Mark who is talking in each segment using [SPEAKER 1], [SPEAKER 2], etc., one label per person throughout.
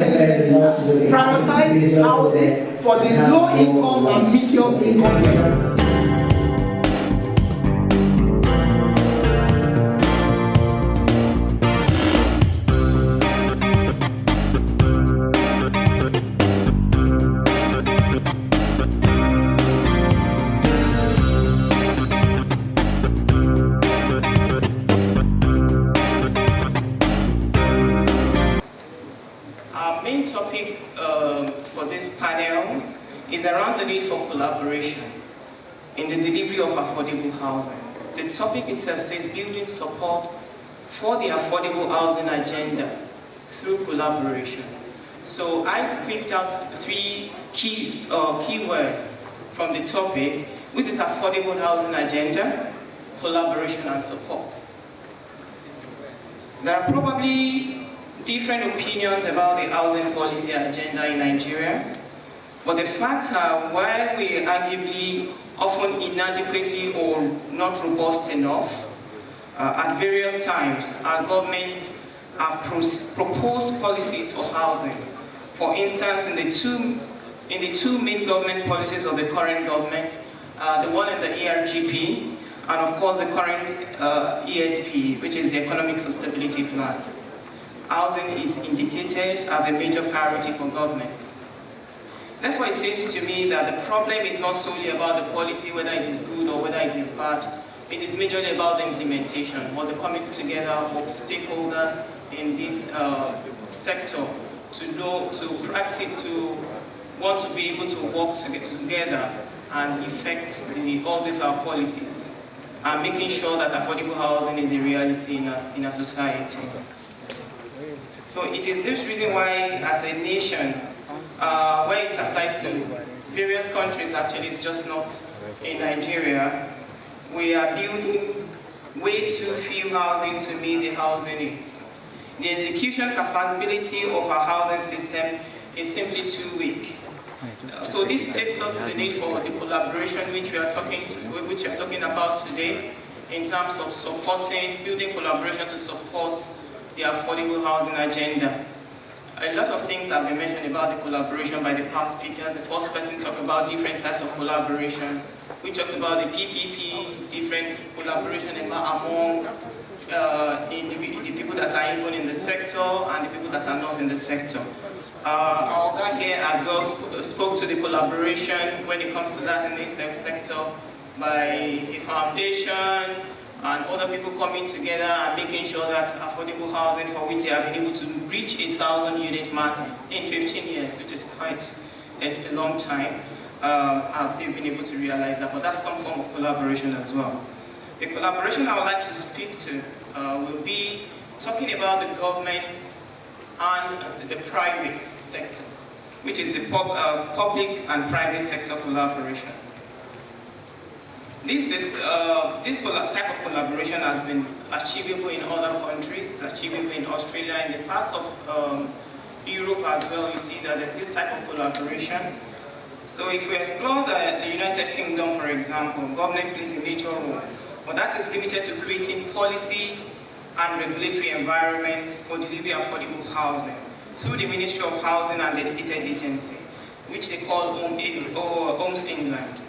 [SPEAKER 1] prioritize houses for the low income and medium income parents.
[SPEAKER 2] Topic for this panel is around the need for collaboration in the delivery of affordable housing. The topic itself says building support for the affordable housing agenda through collaboration. So I picked out three keywords from the topic, which is affordable housing agenda, collaboration and support. There are probably different opinions about the housing policy agenda in Nigeria, but the facts are, while we arguably often inadequately or not robust enough, at various times our government have proposed policies for housing. For instance, in the two main government policies of the current government, the one in the ERGP, and of course the current ESP, which is the Economic Sustainability Plan. Housing is indicated as a major priority for government. Therefore, it seems to me that the problem is not solely about the policy, whether it is good or whether it is bad. It is majorly about the implementation, or the coming together of stakeholders in this sector to practice, to want to be able to work together and effect all these policies, and making sure that affordable housing is a reality in our society. So it is this reason why, as a nation, where it applies to various countries, actually it's just not in Nigeria, we are building way too few housing to meet the housing needs. The execution capability of our housing system is simply too weak. So this takes us to the need for the collaboration which we are talking about today, in terms of building collaboration to support the affordable housing agenda. A lot of things have been mentioned about the collaboration by the past speakers. The first person talked about different types of collaboration. We talked about the PPP, different collaboration among the people that are even in the sector and the people that are not in the sector. Our guy here as well spoke to the collaboration when it comes to that in this sector by a foundation and other people coming together and making sure that affordable housing, for which they have been able to reach 1,000 unit mark in 15 years, which is quite a long time, they've been able to realize that. But that's some form of collaboration as well. The collaboration I would like to speak to will be talking about the government and the private sector, which is the public and private sector collaboration. This type of collaboration has been achievable in other countries. It's achievable in Australia, in the parts of Europe as well. You see that there's this type of collaboration. So if we explore the United Kingdom, for example, government plays a major role, but that is limited to creating policy and regulatory environment for delivery of affordable housing through the Ministry of Housing and Dedicated Agency, which they call Homes England.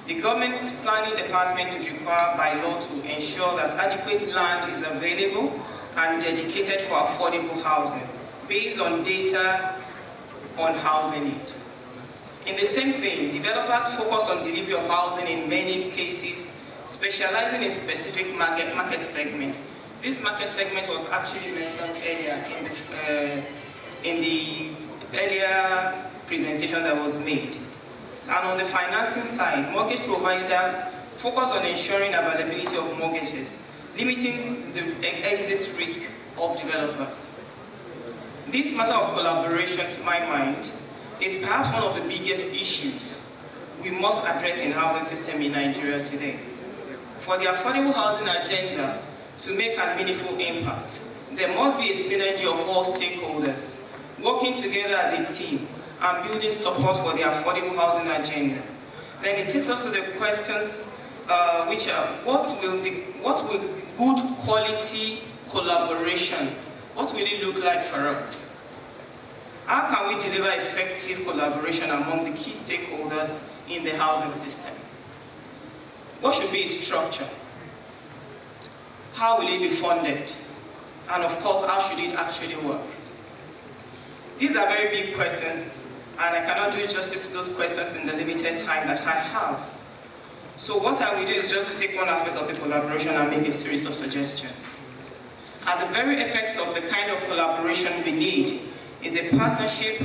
[SPEAKER 2] The government planning department is required by law to ensure that adequate land is available and dedicated for affordable housing, based on data on housing need. In the same vein, developers focus on delivery of housing in many cases, specializing in specific market segments. This market segment was actually mentioned earlier in the earlier presentation that was made. And on the financing side, mortgage providers focus on ensuring availability of mortgages, limiting the exit risk of developers. This matter of collaboration, to my mind, is perhaps one of the biggest issues we must address in the housing system in Nigeria today. For the affordable housing agenda to make a meaningful impact, there must be a synergy of all stakeholders working together as a team and building support for the affordable housing agenda. Then it takes us to the questions which are, what will good quality collaboration, what will it look like for us? How can we deliver effective collaboration among the key stakeholders in the housing system? What should be its structure? How will it be funded? And of course, how should it actually work? These are very big questions, and I cannot do justice to those questions in the limited time that I have. So what I will do is just to take one aspect of the collaboration and make a series of suggestions. At the very apex of the kind of collaboration we need is a partnership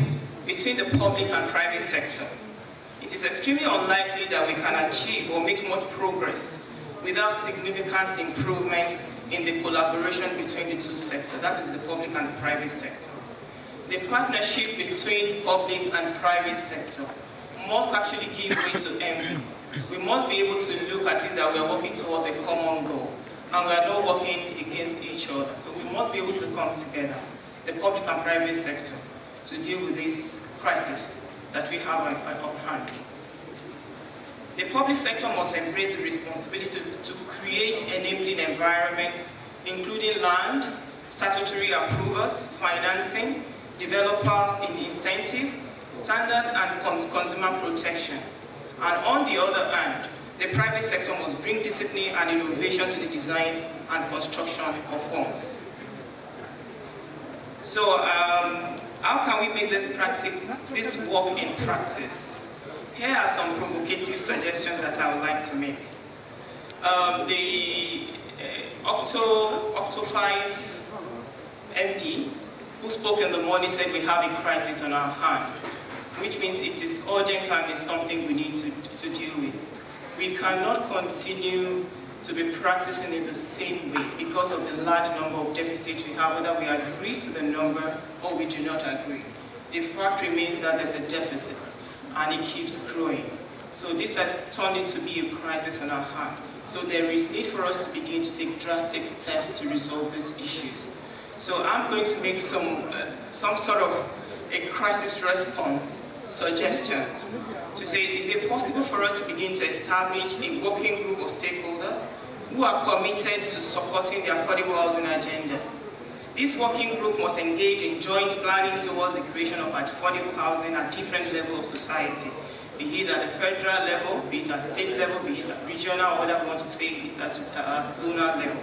[SPEAKER 2] between the public and private sector. It is extremely unlikely that we can achieve or make much progress without significant improvement in the collaboration between the two sectors, that is the public and the private sector. The partnership between public and private sector must actually give way to envy. We must be able to look at it that we are working towards a common goal, and we are not working against each other. So we must be able to come together, the public and private sector, to deal with this crisis that we have on hand. The public sector must embrace the responsibility to create enabling environments, including land, statutory approvals, financing, developers in incentive, standards and consumer protection. And on the other hand, the private sector must bring discipline and innovation to the design and construction of homes. So how can we make this work in practice? Here are some provocative suggestions that I would like to make. The Octo 5 MD, who spoke in the morning, said we have a crisis on our hand, which means it is urgent and it's something we need to deal with. We cannot continue to be practicing in the same way because of the large number of deficits we have, whether we agree to the number or we do not agree. The fact remains that there's a deficit and it keeps growing. So this has turned it to be a crisis on our hand. So there is need for us to begin to take drastic steps to resolve these issues. So I'm going to make some sort of a crisis response suggestions to say, is it possible for us to begin to establish a working group of stakeholders who are committed to supporting the affordable housing agenda? This working group must engage in joint planning towards the creation of affordable housing at different levels of society, be it at the federal level, be it at state level, be it at regional, or whatever we want to say, it's at zonal level,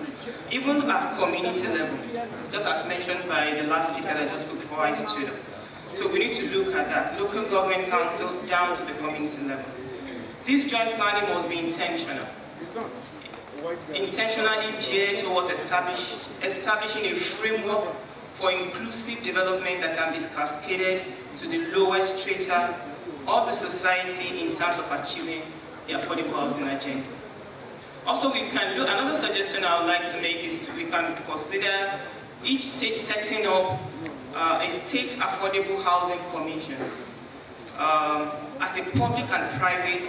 [SPEAKER 2] even at community level, just as mentioned by the last speaker that just spoke before I stood up. So we need to look at that, local government council down to the community levels. This joint planning must be intentional. Intentionally geared towards establishing a framework for inclusive development that can be cascaded to the lowest strata of the society in terms of achieving the affordable housing agenda. Also, we can look, another suggestion I would like to make is we can consider each state setting up a state affordable housing commissions as a public and private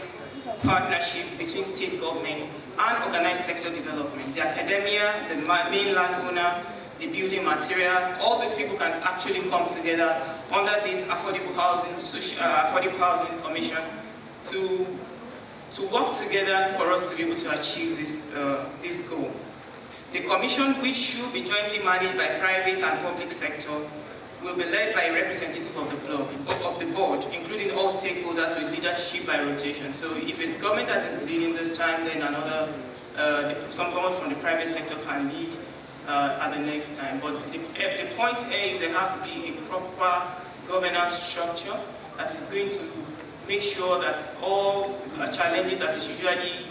[SPEAKER 2] partnership between state governments and organized sector development. The academia, the main landowner, the building material, all these people can actually come together under this affordable housing commission to work together for us to be able to achieve this goal. The commission, which should be jointly managed by private and public sector, will be led by a representative of the board, including all stakeholders with leadership by rotation. So if it's government that is leading this time, then someone from the private sector can lead at the next time. But the point here is there has to be a proper governance structure that is going to make sure that all challenges that is usually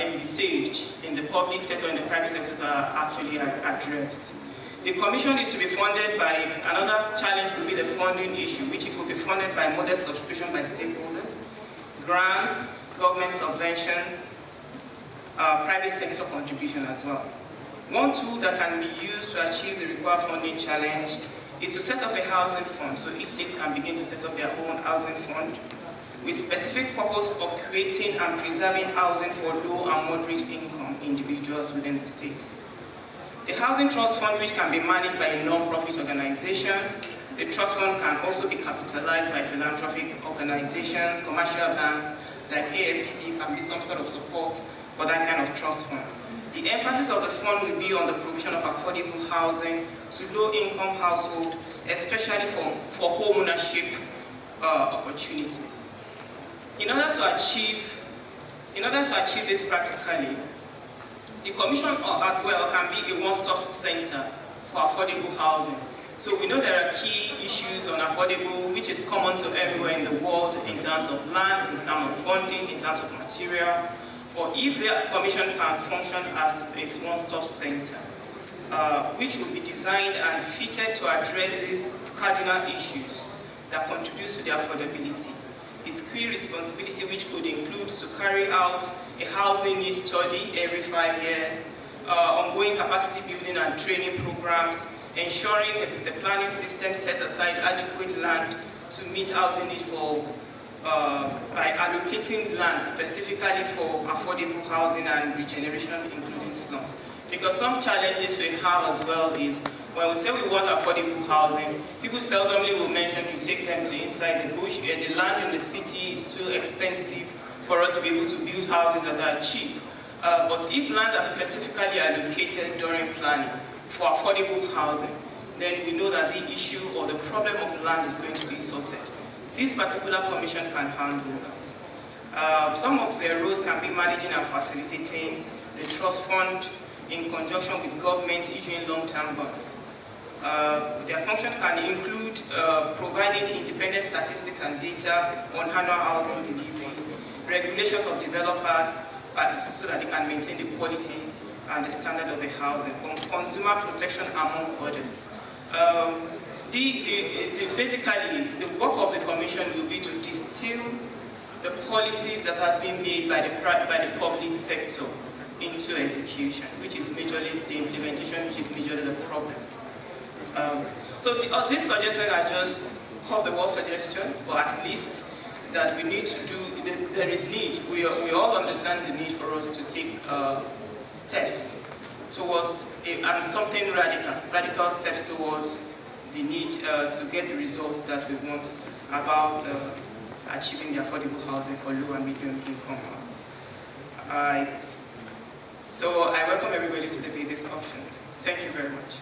[SPEAKER 2] envisaged in the public sector and the private sectors are actually addressed. The commission is to be funded by, another challenge could be the funding issue, which it could be funded by modest subscription by stakeholders, grants, government subventions, private sector contribution as well. One tool that can be used to achieve the required funding challenge is to set up a housing fund, so each state can begin to set up their own housing fund with specific purpose of creating and preserving housing for low and moderate income individuals within the states. The Housing Trust Fund, which can be managed by a non-profit organization. The trust fund can also be capitalized by philanthropic organizations, commercial banks, like AFDB can be some sort of support for that kind of trust fund. The emphasis of the fund will be on the provision of affordable housing to low-income households, especially for home opportunities. In order to achieve this practically, the Commission as well can be a one-stop center for affordable housing. So we know there are key issues on affordable, which is common to everywhere in the world in terms of land, in terms of funding, in terms of material. But if the Commission can function as a one-stop center, which will be designed and fitted to address these cardinal issues that contribute to the affordability, its key responsibility, which could include to carry out a housing needs study every 5 years, ongoing capacity building and training programs, ensuring the planning system set aside adequate land to meet housing need by allocating land specifically for affordable housing and regeneration, including slums. Because some challenges we have as well is when we say we want affordable housing, people seldomly will mention you take them to inside the bush. The land in the city is too expensive for us to be able to build houses that are cheap. But if land are specifically allocated during planning for affordable housing, then we know that the issue or the problem of land is going to be sorted. This particular commission can handle that. Some of their roles can be managing and facilitating the trust fund in conjunction with government issuing long-term bonds. Their function can include providing independent statistics and data on annual housing delivery, regulations of developers so that they can maintain the quality and the standard of the housing, consumer protection among others. Basically, the work of the commission will be to distill the policies that have been made by the public sector into execution, which is majorly the implementation, which is majorly the problem. These suggestions are just off-the-wall suggestions, but at least that we need to do, there is need. We all understand the need for us to take steps towards and something radical steps towards the need to get the results that we want about achieving the affordable housing for low and medium income houses. So I welcome everybody to debate these options. Thank you very much.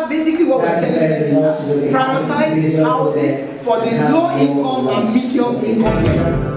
[SPEAKER 1] Basically what we're telling them is prioritize houses for the low income and medium income areas.